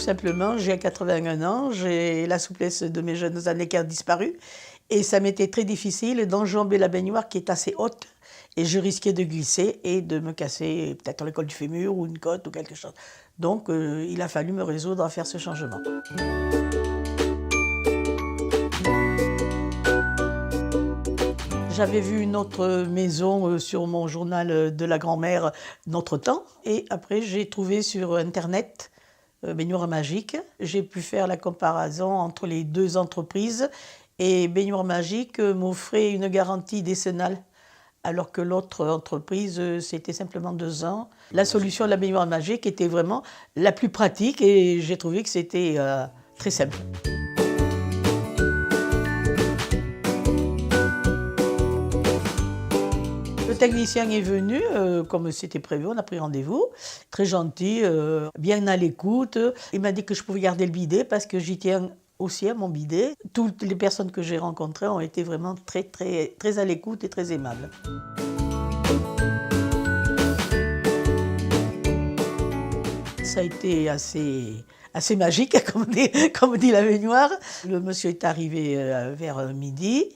simplement, j'ai 81 ans, j'ai la souplesse de mes jeunes années qui a disparu. Et ça m'était très difficile d'enjamber la baignoire qui est assez haute. Et je risquais de glisser et de me casser peut-être le col du fémur ou une côte ou quelque chose. Donc il a fallu me résoudre à faire ce changement. J'avais vu une autre maison sur mon journal de la grand-mère Notre Temps. Et après, j'ai trouvé sur Internet Baignoire Magique. J'ai pu faire la comparaison entre les deux entreprises. Et Baignoire Magique m'offrait une garantie décennale, alors que l'autre entreprise, c'était simplement 2 ans. La solution de la Baignoire Magique était vraiment la plus pratique et j'ai trouvé que c'était très simple. Le technicien est venu, comme c'était prévu, on a pris rendez-vous. Très gentil, bien à l'écoute. Il m'a dit que je pouvais garder le bidet parce que j'y tiens aussi à mon bidet. Toutes les personnes que j'ai rencontrées ont été vraiment très à l'écoute et très aimables. Ça a été assez magique, comme dit la baignoire. Le monsieur est arrivé vers midi.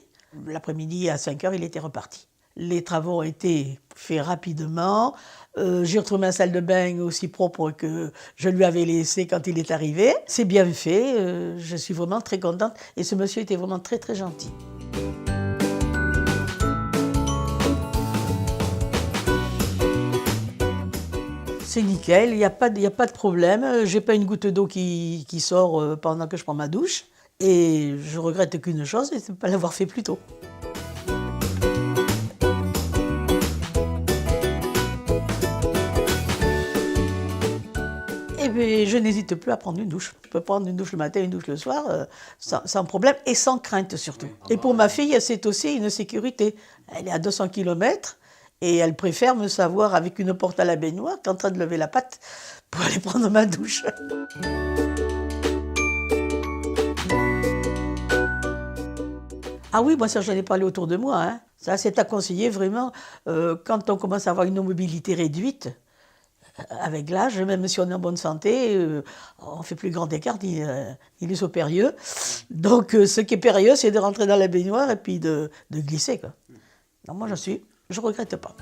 L'après-midi, à 5 heures, il était reparti. Les travaux ont été faits rapidement. J'ai retrouvé ma salle de bain aussi propre que je lui avais laissée quand il est arrivé. C'est bien fait, je suis vraiment très contente. Et ce monsieur était vraiment très gentil. C'est nickel, il n'y a pas de problème. J'ai pas une goutte d'eau qui sort pendant que je prends ma douche. Et je regrette qu'une chose, c'est de ne pas l'avoir fait plus tôt. Eh bien, je n'hésite plus à prendre une douche. Je peux prendre une douche le matin, une douche le soir, sans problème et sans crainte surtout. Et pour ma fille, c'est aussi une sécurité. Elle est à 200 km et elle préfère me savoir avec une porte à la baignoire qu'en train de lever la patte pour aller prendre ma douche. Ah oui, moi ça j'en ai parlé autour de moi. Hein. Ça c'est à conseiller vraiment quand on commence à avoir une mobilité réduite. Avec l'âge, même si on est en bonne santé, on ne fait plus grand écart, ni les sauts périlleux. Donc ce qui est périlleux, c'est de rentrer dans la baignoire et puis de glisser, quoi. Donc moi je ne regrette pas.